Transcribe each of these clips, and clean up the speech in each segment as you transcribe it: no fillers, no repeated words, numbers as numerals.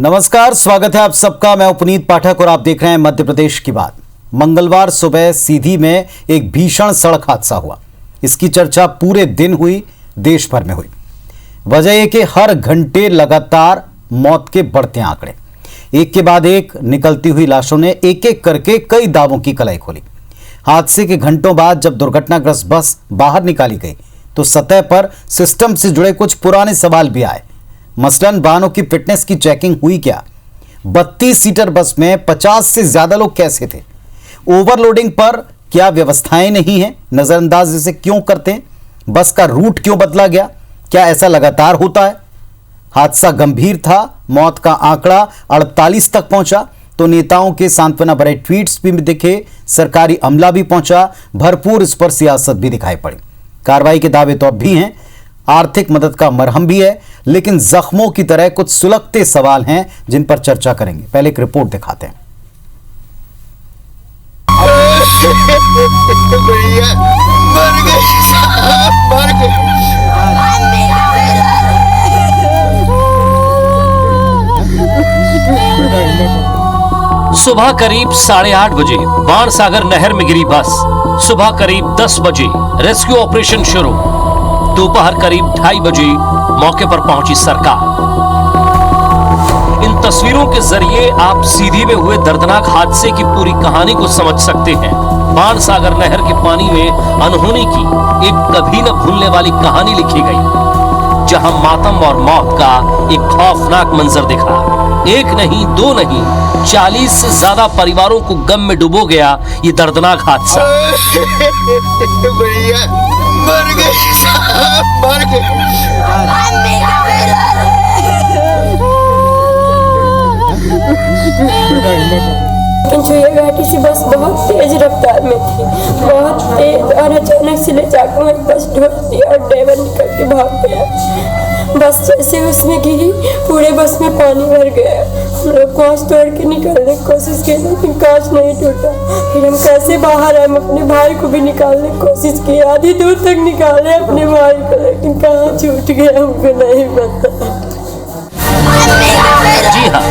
नमस्कार, स्वागत है आप सबका। मैं पुनीत पाठक और आप देख रहे हैं मध्य प्रदेश की बात। मंगलवार सुबह सीधी में एक भीषण सड़क हादसा हुआ। इसकी चर्चा पूरे दिन हुई, देश भर में हुई। वजह यह कि हर घंटे लगातार मौत के बढ़ते आंकड़े, एक के बाद एक निकलती हुई लाशों ने एक एक करके कई दावों की कलाई खोली। हादसे के घंटों बाद जब दुर्घटनाग्रस्त बस बाहर निकाली गई तो सतह पर सिस्टम से जुड़े कुछ पुराने सवाल भी आए। मसलन वाहनों की फिटनेस की चेकिंग हुई क्या? 32 सीटर बस में 50 से ज्यादा लोग कैसे थे? ओवरलोडिंग पर क्या व्यवस्थाएं नहीं हैं? नजरअंदाज इसे क्यों करते हैं? बस का रूट क्यों बदला गया? क्या ऐसा लगातार होता है? हादसा गंभीर था, मौत का आंकड़ा 48 तक पहुंचा तो नेताओं के सांत्वना भरे ट्वीट्स भी दिखे, सरकारी अमला भी पहुंचा, भरपूर इस पर सियासत भी दिखाई पड़ी। कार्रवाई के दावे तो अब भी हैं, आर्थिक मदद का मरहम भी है, लेकिन जख्मों की तरह कुछ सुलगते सवाल हैं जिन पर चर्चा करेंगे। पहले एक रिपोर्ट दिखाते हैं। सुबह करीब 8:30 बजे बाणसागर नहर में गिरी बस। सुबह करीब 10 बजे रेस्क्यू ऑपरेशन शुरू। दोपहर करीब 2:30 बजे मौके पर पहुंची सरकार। इन तस्वीरों के जरिए आप सीधी में हुए दर्दनाक हादसे की पूरी कहानी को समझ सकते हैं। बाणसागर नहर के पानी में अनहोनी की एक कभी न भूलने वाली कहानी लिखी गई, जहां मातम और मौत का एक खौफनाक मंजर दिखा। एक नहीं, दो नहीं, 40 से ज्यादा परिवारों को गम में डुबो गया ये दर्दनाक हादसा। मर गए, मर गए। छुए घाटी से बस बहुत तेज रफ्तार में थी, बहुत तेज, और अचानक से ले जाकर मेरी बस ढोल दी और ड्राइवर निकल के भाग गया। बस जैसे उसमें गिरी, पूरे बस में पानी भर गया। हम लोग कांच तोड़ के निकालने की कोशिश की, लेकिन कांच नहीं टूटा। फिर हम कैसे बाहर आए? हम अपने भाई को भी निकालने की कोशिश की, आधी दूर तक निकाले अपने भाई को, लेकिन कहाँ छूट गया हमको नहीं पता। जी हाँ,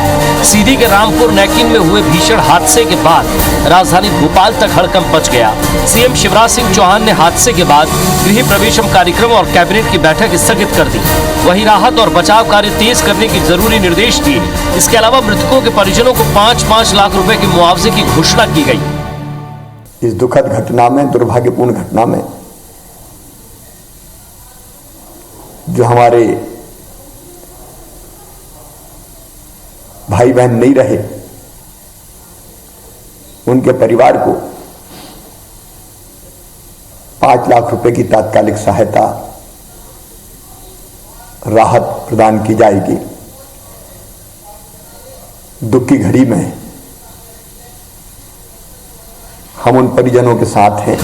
सीधी के रामपुर नैकिन में हुए भीषण हादसे के बाद राजधानी भोपाल तक हड़कंप मच गया। सीएम शिवराज सिंह चौहान ने हादसे के बाद गृह प्रवेशम कार्यक्रम और कैबिनेट की बैठक स्थगित कर दी। वहीं राहत और बचाव कार्य तेज करने के जरूरी निर्देश दिए। इसके अलावा मृतकों के परिजनों को 5-5 लाख रुपए के मुआवजे की घोषणा की गई। इस दुखद घटना में, दुर्भाग्यपूर्ण घटना में, जो हमारे भाई बहन नहीं रहे, उनके परिवार को 5 लाख रुपए की तात्कालिक सहायता, राहत प्रदान की जाएगी। दुख की घड़ी में हम उन परिजनों के साथ हैं।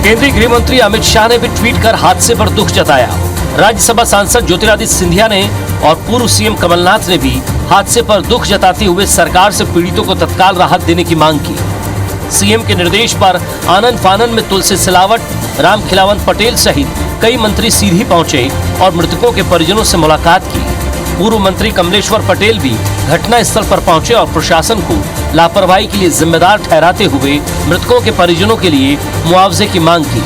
केंद्रीय गृह मंत्री अमित शाह ने भी ट्वीट कर हादसे पर दुख जताया। राज्यसभा सांसद ज्योतिरादित्य सिंधिया ने और पूर्व सीएम कमलनाथ ने भी हादसे पर दुख जताते हुए सरकार से पीड़ितों को तत्काल राहत देने की मांग की। सीएम के निर्देश पर आनन फानन में तुलसी सिलावट, राम खिलावन पटेल सहित कई मंत्री सीधी पहुंचे और मृतकों के परिजनों से मुलाकात की। पूर्व मंत्री कमलेश्वर पटेल भी घटना स्थल पर पहुंचे और प्रशासन को लापरवाही के लिए जिम्मेदार ठहराते हुए मृतकों के परिजनों के लिए मुआवजे की मांग की।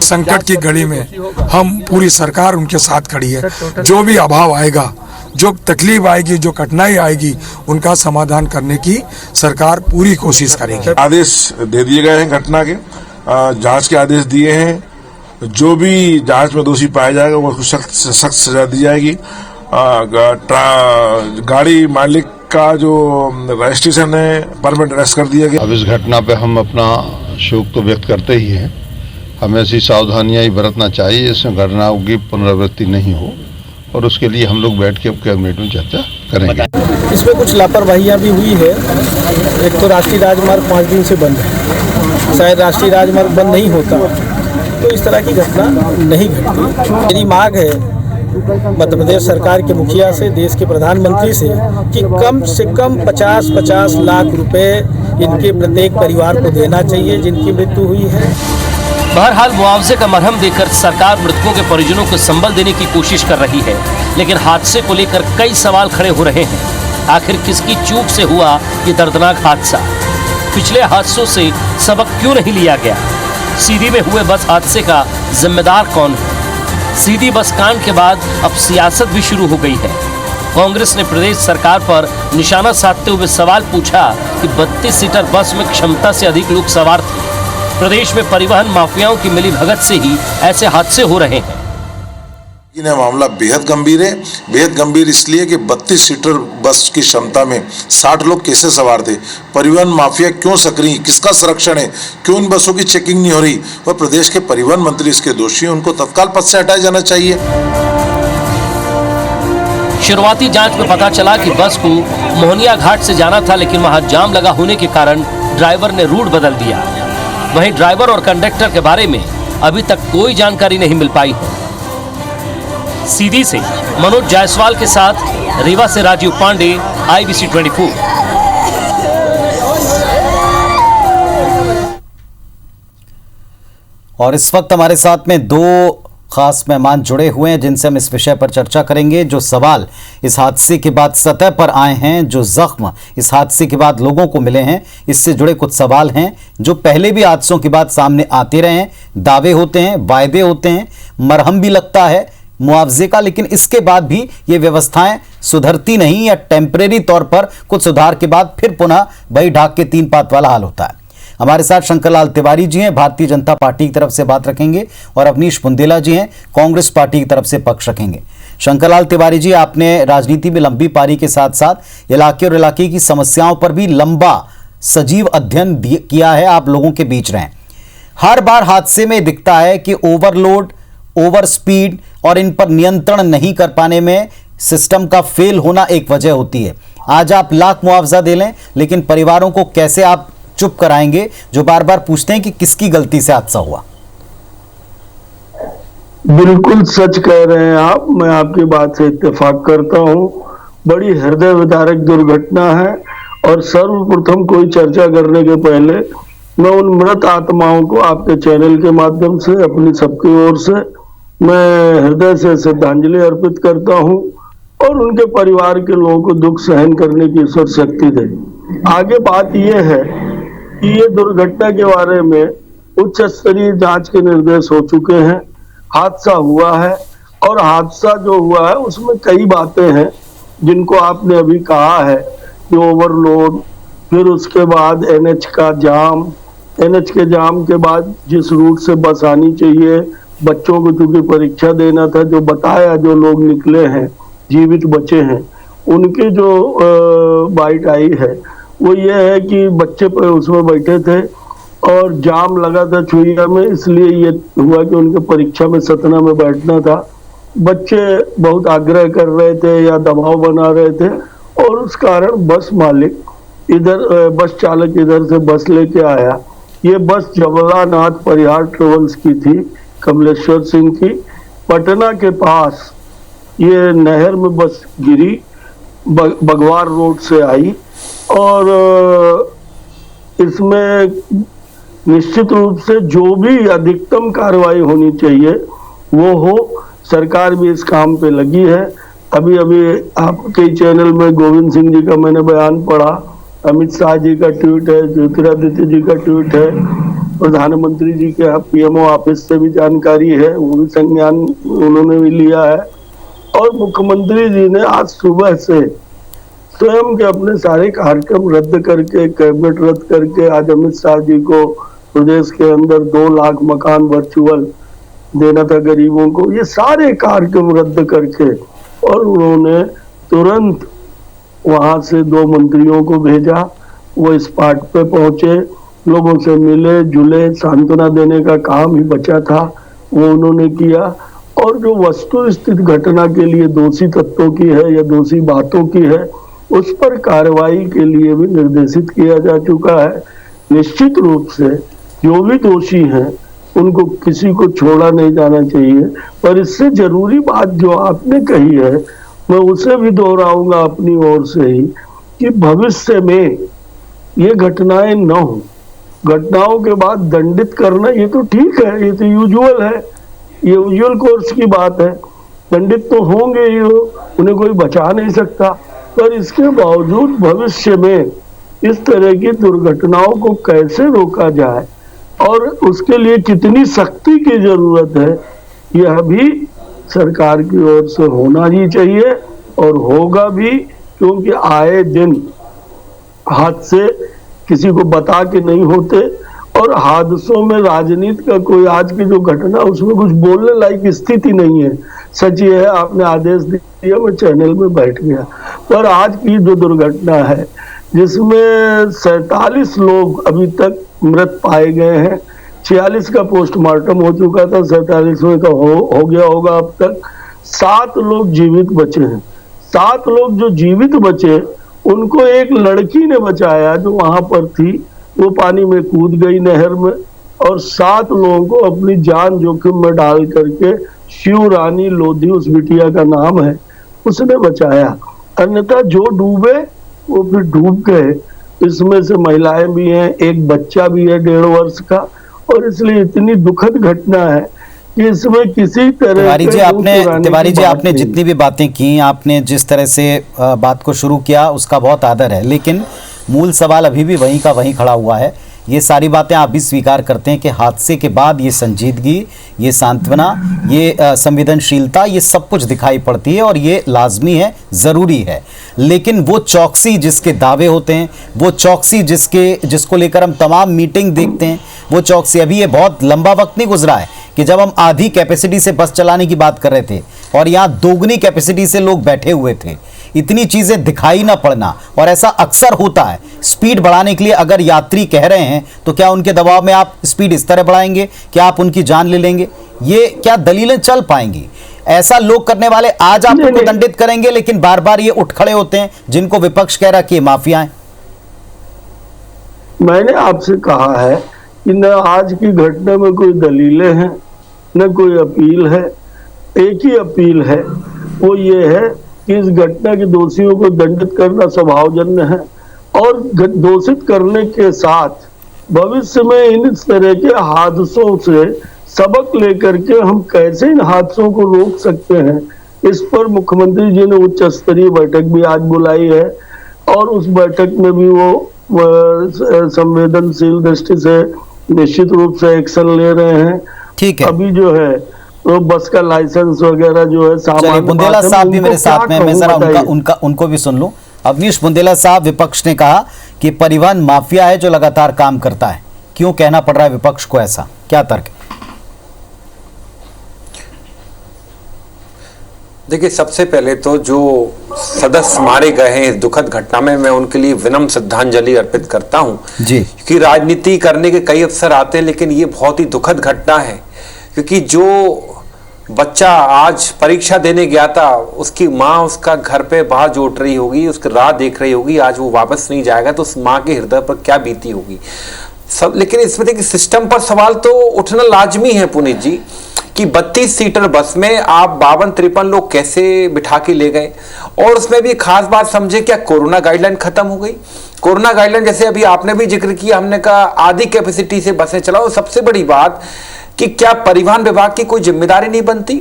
संकट की घड़ी में हम पूरी सरकार उनके साथ खड़ी है। जो भी अभाव आएगा, जो तकलीफ आएगी, जो कठिनाई आएगी, उनका समाधान करने की सरकार पूरी कोशिश करेगी। आदेश दे दिए गए हैं, घटना के जांच के आदेश दिए हैं। जो भी जांच में दोषी पाया जाएगा वो सख्त सजा दी जाएगी। गाड़ी मालिक का जो रजिस्ट्रेशन है परमिट अरेस्ट कर दिया गया। अब इस घटना पे हम अपना शोक तो व्यक्त करते ही हैं। हमें ऐसी सावधानियां ही बरतना चाहिए इसमें घटनाओं की पुनरावृत्ति नहीं हो, और उसके लिए हम लोग बैठ के कैबिनेट में चर्चा करेंगे। इसमें कुछ लापरवाहियां भी हुई है। एक तो राष्ट्रीय राजमार्ग 5 दिन से बंद है, शायद राष्ट्रीय राजमार्ग बंद नहीं होता तो इस तरह की घटना नहीं घटती। मेरी मांग है मध्य प्रदेश सरकार के मुखिया से, देश के प्रधानमंत्री से, कि कम से कम 50-50 लाख रुपए इनके प्रत्येक परिवार को देना चाहिए जिनकी मृत्यु हुई है। बहरहाल मुआवजे का मरहम देकर सरकार मृतकों के परिजनों को संबल देने की कोशिश कर रही है, लेकिन हादसे को लेकर कई सवाल खड़े हो रहे हैं। आखिर किसकी चूक से हुआ ये दर्दनाक हादसा? पिछले हादसों से सबक क्यों नहीं लिया गया? सीधी में हुए बस हादसे का जिम्मेदार कौन है? सीधी बस कांड के बाद अब सियासत भी शुरू हो गई है। कांग्रेस ने प्रदेश सरकार पर निशाना साधते हुए सवाल पूछा कि 32 सीटर बस में क्षमता से अधिक लोग सवार थे। प्रदेश में परिवहन माफियाओं की मिलीभगत से ही ऐसे हादसे हो रहे हैं। यह मामला बेहद गंभीर है। बेहद गंभीर इसलिए कि 32 सीटर बस की क्षमता में 60 लोग कैसे सवार थे? परिवहन माफिया क्यों सक्रिय? किसका संरक्षण है? क्यों इन बसों की चेकिंग नहीं हो रही? और प्रदेश के परिवहन मंत्री इसके दोषी हैं, उनको तत्काल पद से हटाया जाना चाहिए। शुरुआती जांच में पता चला कि बस को मोहनिया घाट से जाना था, लेकिन वहां जाम लगा होने के कारण ड्राइवर ने रूट बदल दिया। वहीं ड्राइवर और कंडक्टर के बारे में अभी तक कोई जानकारी नहीं मिल पाई है। सीधी से मनोज जायसवाल के साथ रीवा से राजीव पांडे, IBC 24। और इस वक्त हमारे साथ में दो खास मेहमान जुड़े हुए हैं जिनसे हम इस विषय पर चर्चा करेंगे। जो सवाल इस हादसे के बाद सतह पर आए हैं, जो जख्म इस हादसे के बाद लोगों को मिले हैं, इससे जुड़े कुछ सवाल हैं जो पहले भी हादसों के बाद सामने आते रहे हैं। दावे होते हैं, वायदे होते हैं, मरहम भी लगता है मुआवजे का, लेकिन इसके बाद भी ये व्यवस्थाएं सुधरती नहीं या टेम्परेरी तौर पर कुछ सुधार के बाद फिर पुनः वही ढाक के तीन पात वाला हाल होता है। हमारे साथ शंकरलाल तिवारी जी हैं, भारतीय जनता पार्टी की तरफ से बात रखेंगे, और अवनीश बुंदेला जी हैं, कांग्रेस पार्टी की तरफ से पक्ष रखेंगे। शंकरलाल तिवारी जी, आपने राजनीति में लंबी पारी के साथ साथ इलाके और इलाके की समस्याओं पर भी लंबा सजीव अध्ययन किया है, आप लोगों के बीच रहे। हर बार हादसे में दिखता है कि ओवरलोड, ओवर स्पीड और इन पर नियंत्रण नहीं कर पाने में सिस्टम का फेल होना एक वजह होती है। आज आप लाख मुआवजा दे लें, लेकिन परिवारों को कैसे आप चुप कराएंगे जो बार बार पूछते हैं कि किसकी गलती से हादसा हुआ? बिल्कुल सच कह रहे हैं आप, मैं आपकी बात से इत्तेफाक करता हूं। बड़ी हृदय विदारक दुर्घटना है, और सर्वप्रथम कोई चर्चा करने के पहले मैं उन मृत आत्माओं को आपके चैनल के माध्यम से, अपनी सबकी ओर से मैं हृदय से श्रद्धांजलि अर्पित करता हूं, और उनके परिवार के लोगों को दुख सहन करने की ईश्वर शक्ति दे। आगे बात यह है कि ये दुर्घटना के बारे में उच्च स्तरीय जांच के निर्देश हो चुके हैं। हादसा हुआ है, और हादसा जो हुआ है उसमें कई बातें हैं जिनको आपने अभी कहा है कि ओवरलोड, फिर उसके बाद NH का जाम, NH के जाम के बाद जिस रूट से बस आनी चाहिए, बच्चों को चूंकि परीक्षा देना था, जो बताया जो लोग निकले हैं जीवित बचे हैं, उनकी जो बाइट आई है वो ये है कि बच्चे उसमें बैठे थे और जाम लगा था छुइया में, इसलिए ये हुआ कि उनके परीक्षा में सतना में बैठना था। बच्चे बहुत आग्रह कर रहे थे या दबाव बना रहे थे, और उस कारण बस मालिक इधर, बस चालक इधर से बस लेके आया। ये बस जबलानाथ परिहार ट्रेवल्स की थी, कमलेश्वर सिंह की। पटना के पास ये नहर में बस गिरी, बगवार रोड से आई, और इसमें निश्चित रूप से जो भी अधिकतम कार्रवाई होनी चाहिए वो हो। सरकार भी इस काम पे लगी है। अभी आपके चैनल में गोविंद सिंह जी का मैंने बयान पढ़ा, अमित शाह जी का ट्वीट है, ज्योतिरादित्य जी का ट्वीट है, प्रधानमंत्री जी के PMO ऑफिस से भी जानकारी है, वो भी संज्ञान उन्होंने भी लिया है। और मुख्यमंत्री जी ने आज सुबह से स्वयं के अपने सारे कार्यक्रम रद्द करके, कैबिनेट रद्द करके, आज अमित शाह जी को प्रदेश के अंदर 2 लाख मकान वर्चुअल देना था गरीबों को, ये सारे कार्यक्रम रद्द करके, और उन्होंने तुरंत वहां से 2 मंत्रियों को भेजा। वो स्पॉट पे पहुंचे, लोगों से मिले जुले, सांत्वना देने का काम ही बचा था वो उन्होंने किया। और जो वस्तुस्थित घटना के लिए दोषी तत्वों की है या दोषी बातों की है, उस पर कार्रवाई के लिए भी निर्देशित किया जा चुका है। निश्चित रूप से जो भी दोषी हैं उनको किसी को छोड़ा नहीं जाना चाहिए। पर इससे जरूरी बात जो आपने कही है, मैं उसे भी दोहराऊंगा अपनी ओर से ही, कि भविष्य में ये घटनाएं न हो, घटनाओं के बाद दंडित करना ये तो ठीक है, ये तो यूजुअल है, ये यूजुअल कोर्स की बात है। दंडित तो होंगे ही, उन्हें कोई बचा नहीं सकता। पर इसके बावजूद भविष्य में इस तरह की दुर्घटनाओं को कैसे रोका जाए और उसके लिए कितनी सख्ती की जरूरत है, यह भी सरकार की ओर से होना ही चाहिए और होगा भी, क्योंकि आए दिन हादसे किसी को बता के नहीं होते और हादसों में राजनीति का कोई, आज की जो घटना उसमें कुछ बोलने लायक स्थिति नहीं है। सच ये है, आपने आदेश दिया, मैं चैनल में बैठ गया। पर आज की जो दुर्घटना है जिसमें 47 लोग अभी तक मृत पाए गए हैं, 46 का पोस्टमार्टम हो चुका था, 47वें का हो गया होगा अब तक। 7 लोग जीवित बचे हैं। 7 लोग जो जीवित बचे उनको एक लड़की ने बचाया जो वहां पर थी, वो पानी में कूद गई नहर में, और 7 लोगों को अपनी जान जोखिम में डाल करके, शिव रानी लोधी उस बिटिया का नाम है, उसने बचाया। अन्यथा जो डूबे वो फिर डूब गए। इसमें से महिलाएं भी हैं, एक बच्चा भी है 1.5 वर्ष का, और इसलिए इतनी दुखद घटना है कि इसमें किसी तरह तिवारी जी आपने जितनी भी बातें की, आपने जिस तरह से बात को शुरू किया उसका बहुत आदर है, लेकिन मूल सवाल अभी भी वहीं का वहीं खड़ा हुआ है। ये सारी बातें आप भी स्वीकार करते हैं कि हादसे के बाद ये संजीदगी, ये सांत्वना, ये संवेदनशीलता, ये सब कुछ दिखाई पड़ती है और ये लाजमी है, ज़रूरी है। लेकिन वो चौकसी जिसके दावे होते हैं, वो चौकसी जिसको लेकर हम तमाम मीटिंग देखते हैं, वो चौकसी, अभी ये बहुत लंबा वक्त नहीं गुजरा है कि जब हम आधी कैपेसिटी से बस चलाने की बात कर रहे थे और यहाँ दोगुनी कैपेसिटी से लोग बैठे हुए थे। इतनी चीज़ें दिखाई ना पड़ना, और ऐसा अक्सर होता है। स्पीड बढ़ाने के लिए अगर यात्री कह रहे हैं तो क्या उनके दबाव में आप स्पीड इस तरह बढ़ाएंगे कि आप उनकी जान ले लेंगे? ये क्या दलीलें चल पाएंगी? ऐसा लोग करने वाले आज आप उनको दंडित करेंगे, लेकिन बार बार ये उठ खड़े होते हैं जिनको विपक्ष कह रहा कि माफिया हैं। मैंने आपसे कहा है कि न आज की घटना में कोई दलीलें हैं, न कोई अपील है। एक ही अपील है, वो ये है कि इस घटना के दोषियों को दंडित करना स्वभावजन्य है, और दोषित करने के साथ भविष्य में इन तरह के हादसों से सबक लेकर के हम कैसे इन हादसों को रोक सकते हैं, इस पर मुख्यमंत्री जी ने उच्च स्तरीय बैठक भी आज बुलाई है, और उस बैठक में भी वो संवेदनशील दृष्टि से निश्चित रूप से एक्शन ले रहे हैं। ठीक है, अभी जो है तो बस का लाइसेंस वगैरह जो है सामान्य। बुंदेला साहब भी मेरे साथ में, मैं जरा उनको भी सुन लूं। अवनीश बुंदेला साहब, विपक्ष ने कहा कि परिवहन माफिया है जो लगातार काम करता है, क्यों कहना पड़ रहा है विपक्ष को ऐसा, क्या तर्क है? देखिए, सबसे पहले तो जो सदस्य मारे गए हैं इस दुखद घटना में, मैं उनके लिए विनम्र श्रद्धांजलि अर्पित करता हूं जी। कि राजनीति करने के कई अवसर आते हैं, लेकिन ये बहुत ही दुखद घटना है, क्योंकि जो बच्चा आज परीक्षा देने गया था, उसकी माँ उसका घर पे बाहर जोट रही होगी, उसकी राह देख रही होगी, आज वो वापस नहीं जाएगा, तो उस माँ के हृदय पर क्या बीती होगी सब। लेकिन इसमें देखिए, सिस्टम पर सवाल तो उठना लाजमी है पुनीत जी, कि 32 सीटर बस में आप 52-53 लोग कैसे बिठा के ले गए, और उसमें भी खास बात समझे, क्या कोरोना गाइडलाइन खत्म हो गई? कोरोना गाइडलाइन जैसे अभी आपने भी जिक्र किया, हमने कहा आधी कैपेसिटी से बसें चलाओ। सबसे बड़ी बात कि क्या परिवहन विभाग की कोई जिम्मेदारी नहीं बनती?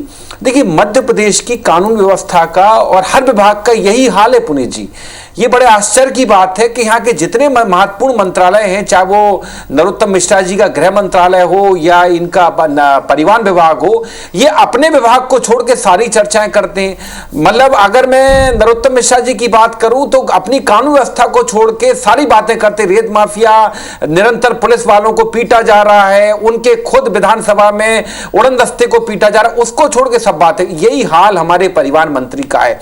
देखिए, मध्य प्रदेश की कानून व्यवस्था का और हर विभाग का यही हाल है पुनीत जी। ये बड़े आश्चर्य की बात है कि यहाँ के जितने महत्वपूर्ण मंत्रालय हैं, चाहे वो नरोत्तम मिश्रा जी का गृह मंत्रालय हो या इनका परिवहन विभाग हो, ये अपने विभाग को छोड़ के सारी चर्चाएं करते हैं। मतलब अगर मैं नरोत्तम मिश्रा जी की बात करूं तो अपनी कानून व्यवस्था को छोड़ के सारी बातें करते। रेत माफिया, निरंतर पुलिस वालों को पीटा जा रहा है, उनके खुद विधानसभा में उड़न दस्ते को पीटा जा रहा है, उसको छोड़ के सब बातें। यही हाल हमारे परिवहन मंत्री का है।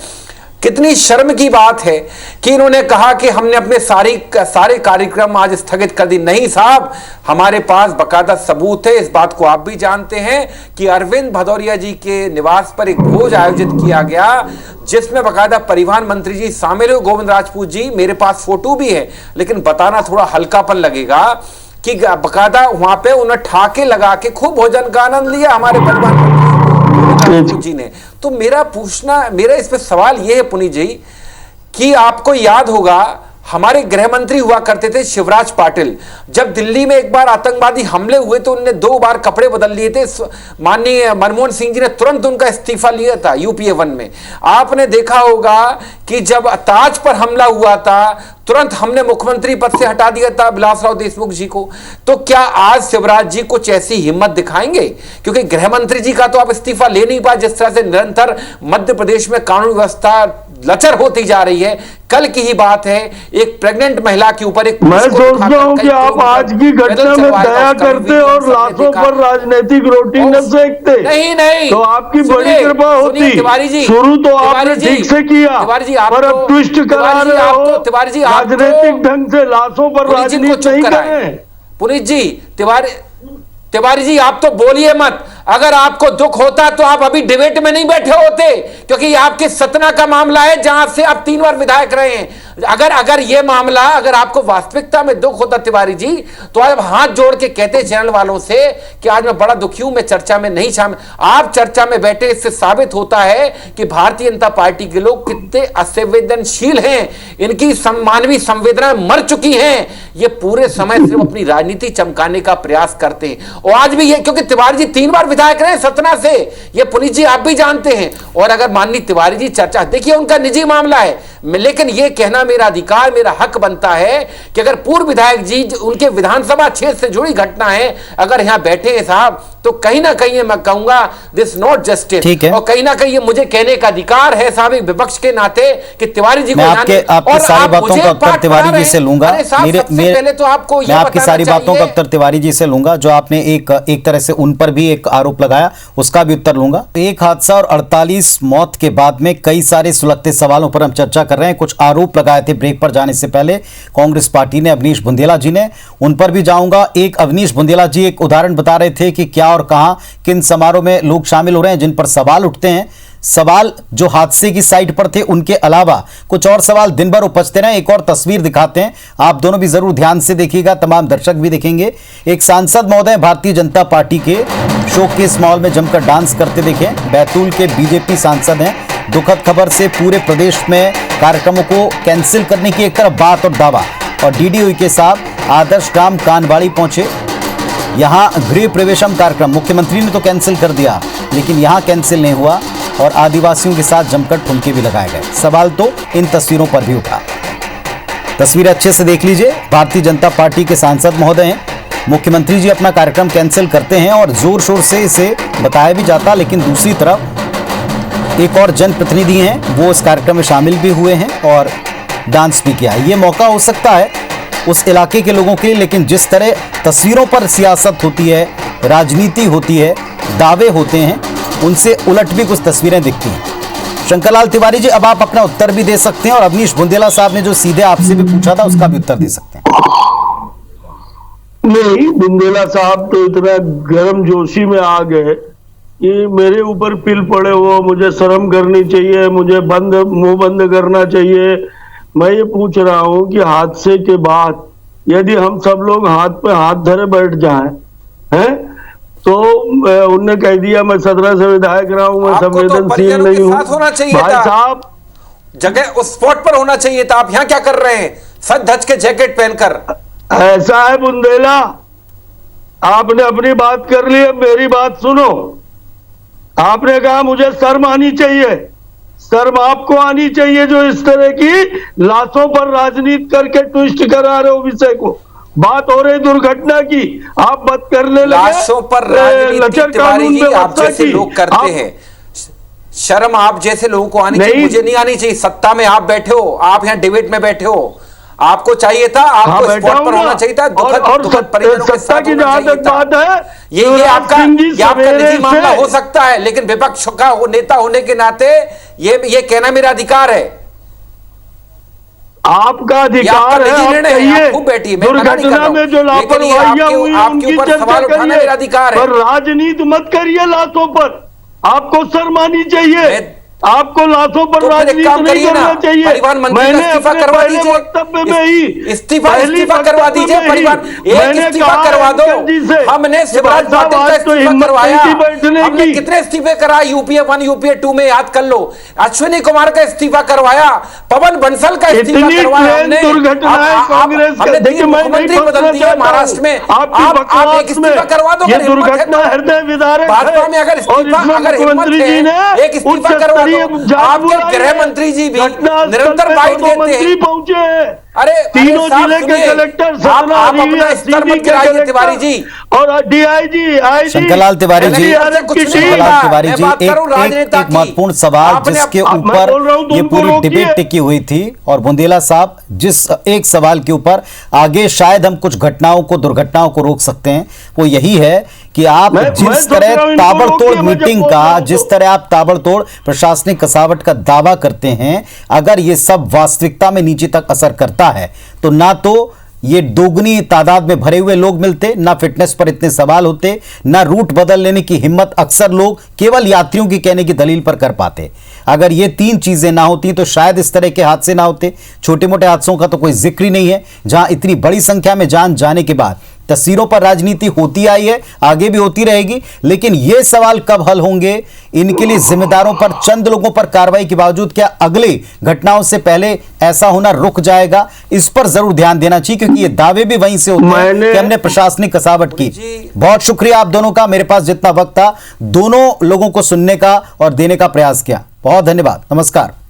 कितनी शर्म की बात है कि इन्होंने कहा कि हमने अपने सारे कार्यक्रम आज स्थगित कर दी। नहीं साहब, हमारे पास बकायदा सबूत है। इस बात को आप भी जानते हैं कि अरविंद भदौरिया जी के निवास पर एक भोज आयोजित किया गया, जिसमें बकायदा परिवहन मंत्री जी शामिल हुए, गोविंद राजपूत जी। मेरे पास फोटो भी है, लेकिन बताना थोड़ा हल्कापन लगेगा कि बकायदा वहां पे उन्हें ठाके लगा के खूब भोजन का आनंद लिया हमारे परिवहन मंत्री जी ने। तो मेरा इस पे सवाल यह है पुनीत जी कि आपको याद होगा हमारे गृह मंत्री हुआ करते थे शिवराज पाटिल, जब दिल्ली में एक बार आतंकवादी हमले हुए तो उन्होंने 2 बार कपड़े बदल लिए थे। माननीय मनमोहन सिंह जी ने तुरंत उनका इस्तीफा लिया था यूपीए 1 में। आपने देखा होगा कि जब ताज पर हमला हुआ था तुरंत हमने मुख्यमंत्री पद से हटा दिया था विलासराव देशमुख जी को। तो क्या आज शिवराज जी कुछ ऐसी हिम्मत दिखाएंगे? क्योंकि गृह मंत्री जी का तो आप इस्तीफा ले नहीं पाए, जिस तरह से निरंतर मध्य प्रदेश में कानून व्यवस्था लचर होती जा रही है। कल की ही बात है, एक प्रेग्नेंट महिला के ऊपर एक, मैं सोचता हूं कि आप आज की घटना में दया करते और लाशों पर राजनीतिक रोटी न सेकते। नहीं, तो आपकी बड़ी कृपा होती। तिवारी जी, शुरू तो आपने ठीक से किया, पर अब ट्विस्ट करा रहे हो। तिवारी जी राजनीतिक ढंग से लाशों पर राजनीति नहीं करें। पुनीत जी, तिवारी जी आप तो बोलिए मत। अगर आपको दुख होता तो आप अभी डिबेट में नहीं बैठे होते, क्योंकि आपके सतना का मामला है जहां से आप 3 बार विधायक रहे हैं। अगर ये मामला, अगर आपको वास्तविकता में दुख होता तिवारी जी, तो आप हाथ जोड़ के कहते चैनल वालों से कि आज मैं बड़ा दुखी हूं, मैं चर्चा में नहीं शामिल। आप चर्चा में बैठे, इससे साबित होता है कि भारतीय जनता पार्टी के लोग कितने असंवेदनशील हैं, इनकी मानवीय संवेदनाएं मर चुकी हैं। ये पूरे समय सिर्फ अपनी राजनीति चमकाने का प्रयास करते हैं। और आज भी ये, क्योंकि तिवारी जी 3 बार विधायक रहे सतना से, ये पुनीत जी आप भी जानते हैं। और अगर माननीय तिवारी जी चर्चा, देखिए उनका निजी मामला है, लेकिन ये कहना मेरा अधिकार, मेरा हक बनता है कि अगर पूर्व विधायक जी उनके विधानसभा क्षेत्र से जुड़ी घटना है, अगर यहां बैठे हैं साहब, तो कहीं ना कहीं मैं कहूंगा दिस नॉट जस्टिस। और कहीं ना कहीं ये मुझे कहने का अधिकार है साहब एक विपक्ष के नाते कि तिवारी जी को आपकी सारी बातों का उत्तर तिवारी जी से लूंगा। पहले तो आपको मैं आपकी सारी बातों का उत्तर तिवारी जी से लूंगा। जो आपने एक तरह से उन पर भी एक आरोप लगाया, उसका भी उत्तर लूंगा। एक हादसा और 48 मौत के बाद में कई सारे सुलगते सवालों पर हम चर्चा कर रहे हैं। कुछ आरोप लगाए थे ब्रेक पर जाने से पहले कांग्रेस पार्टी ने, अवनीश बुंदेला जी ने, उन पर भी जाऊंगा। एक अवनीश बुंदेला जी एक उदाहरण बता रहे थे कि क्या और कहां किन समारोह में लोग शामिल हो रहे हैं जिन पर सवाल उठते हैं। सवाल जो हादसे की साइट पर थे उनके अलावा कुछ और सवाल दिन भर उपजते रहे। एक और तस्वीर दिखाते हैं, आप दोनों भी जरूर ध्यान से देखिएगा, तमाम दर्शक भी देखेंगे। एक सांसद महोदय भारतीय जनता पार्टी के शोक के इस माहौल में जमकर डांस करते देखे। बैतूल के बीजेपी सांसद हैं। दुखद खबर से पूरे प्रदेश में कार्यक्रमों को कैंसिल करने की एक तरफ बात और दावा, और डीडीयू के साथ आदर्श ग्राम कानबाड़ी पहुंचे। यहां गृह प्रवेशम कार्यक्रम मुख्यमंत्री ने तो कैंसिल कर दिया, लेकिन यहां कैंसिल नहीं हुआ और आदिवासियों के साथ जमकर ठुमके भी लगाए गए। सवाल तो इन तस्वीरों पर भी उठा। तस्वीर अच्छे से देख लीजिए। भारतीय जनता पार्टी के सांसद महोदय हैं। मुख्यमंत्री जी अपना कार्यक्रम कैंसिल करते हैं और जोर शोर से इसे बताया भी जाता, लेकिन दूसरी तरफ एक और जनप्रतिनिधि हैं, वो इस कार्यक्रम में शामिल भी हुए हैं और डांस भी किया। ये मौका हो सकता है उस इलाके के लोगों के लिए, लेकिन जिस तरह तस्वीरों पर सियासत होती है, राजनीति होती है, दावे होते हैं, उनसे उलट भी कुछ तस्वीरें दिखती हैं। शंकरलाल तिवारी जी, अब आप अपना उत्तर भी दे सकते हैं और अवनीश बुंदेला साहब ने जो सीधे आपसे भी पूछा था उसका भी उत्तर दे सकते हैं। नहीं, बुंदेला साहब तो इतना गर्म जोशी में आ गए कि मेरे ऊपर पिल पड़े हो, मुझे शर्म करनी चाहिए, मुझे मुंह बंद करना चाहिए। मैं ये पूछ रहा हूं कि हादसे के बाद यदि हम सब लोग हाथ पे हाथ धरे बैठ जाएं, हैं, तो उनने कह दिया मैं 17 से विधायक रहा हूं, मैं संवेदनशील नहीं हूं। भाई साहब, जगह उस स्पॉट पर होना चाहिए था। आप यहाँ क्या कर रहे हैं सच धज के जैकेट पहनकर? ऐसा है बुंदेला, आपने अपनी बात कर ली, अब मेरी बात सुनो। आपने कहा मुझे शर्म आनी चाहिए, शर्म आपको आनी चाहिए जो इस तरह की लाशों पर राजनीति करके ट्विस्ट करा रहे हो विषय को। बात हो रही दुर्घटना की, आप बात करने लगे लाशों पर राजनीति। तिवारी जी, आप जैसे लोग करते हैं, शर्म आप जैसे लोगों को आनी चाहिए, मुझे नहीं आनी चाहिए। सत्ता में आप बैठे हो, आप यहाँ डिबेट में बैठे हो, आपको चाहिए था, आपको स्पॉट पर होना चाहिए था। दुखद परिजनों के साथ होना चाहिए था। ये आपका निजी मामला हो सकता है, लेकिन विपक्ष का नेता होने के नाते ये कहना मेरा अधिकार है। आपका अधिकार है, आप कहिए दुर्घटना में जो लापरवाहियां हुई उनकी चर्चा करिए, मेरा अधिकार है। पर राजनीति मत करिए लाशों पर, आपको शर्म आनी चाहिए। आपको लाशों पर तो फिर एक राजनीति काम नहीं करिए ना, करना चाहिए। परिवहन मंत्री का मैंने इस्तीफा अपने करवा पहले दीजिए। वक्तव्य में ही इस्तीफा पहली करवा वक्तव्य दीजिए में ही परिवहन, एक मैंने इस्तीफा कहा करवा दो। अंकल जी से, हमने शिवराज भाई साहब, पाटिल का आज तो इस्तीफा हिम्मत करवाया, नहीं थी बैठने हमने की। कितने इस्तीफे कराए यूपीए 1 यूपीए 2 में, याद कर लो। अश्विनी कुमार का इस्तीफा करवाया, पवन बंसल का इस्तीफा इतनी करवाया ट्रेन हमने। दुर्घटनाएं कांग्रेस हमने देखिए, तीन मैं नहीं मुख्यमंत्री फंसना बदल दिए चाहता महाराष्ट्र में। हूं। आपकी आप एक बकवास इस्तीफा करवा दो ये अगर हिम्मत है दुर्घटना तो। हृदय विदारक भाजपा में अगर है। और इस्तीफा इसमें अगर हिम्मत मुख्यमंत्री जी है, ने एक इस्तीफा करवा दो। आपके गृह मंत्री जी भी निरंतर बाइट देते मंत्री हैं। पहुंचे हैं। अरे तीनों साहब जिले के सुनिए, कलेक्टर, आप सतना, अपना रीवा, स्तर सीधी मत के गिराइए तिवारी कलेक्टर जी। और DIG, IG, Shankarlal Tiwari ji, NDRF की टीम। शंकरलाल तिवारी मैं जी, बात करूं एक राजनेता की। महत्वपूर्ण सवाल आपने जिसके अब- मैं ऊपर बोल रहा हूं, ये तुमको पूरी रोकिए। डिबेट टिकी हुई थी, और बुंदेला साहब जिस एक सवाल के ऊपर आगे शायद हम कुछ घटनाओं को, दुर्घटनाओं को रोक सकते हैं, वो यही है कि आप मैं जिस सोच तरह रहा हूं इनको ताबड़तोड़ रोकिए, मैं जब मीटिंग बोल रहा का, हूं जिस तो। तरह आप ताबड़तोड़ प्रशासनिक कसावट का दावा करते हैं, अगर ये सब वास्तविकता में नीचे तक असर करता है तो ना तो ये दोगुनी तादाद में भरे हुए लोग मिलते, ना फिटनेस पर इतने सवाल होते, ना रूट बदल लेने की हिम्मत अक्सर लोग केवल यात्रियों की कहने की दलील पर कर पाते। अगर ये तीन चीजें ना होती तो शायद इस तरह के हादसे ना होते। छोटे मोटे हादसों का तो कोई जिक्र ही नहीं है, जहां इतनी बड़ी संख्या में जान जाने के बाद तस्वीरों पर राजनीति होती आई है, आगे भी होती रहेगी, लेकिन ये सवाल कब हल होंगे, इनके लिए जिम्मेदारों पर, चंद लोगों पर कार्रवाई के बावजूद क्या अगली घटनाओं से पहले ऐसा होना रुक जाएगा, इस पर जरूर ध्यान देना चाहिए, क्योंकि ये दावे भी वहीं से होते हैं कि हमने प्रशासनिक कसावट की। बहुत शुक्रिया आप दोनों का, मेरे पास जितना वक्त था दोनों लोगों को सुनने का और देने का प्रयास किया। बहुत धन्यवाद, नमस्कार।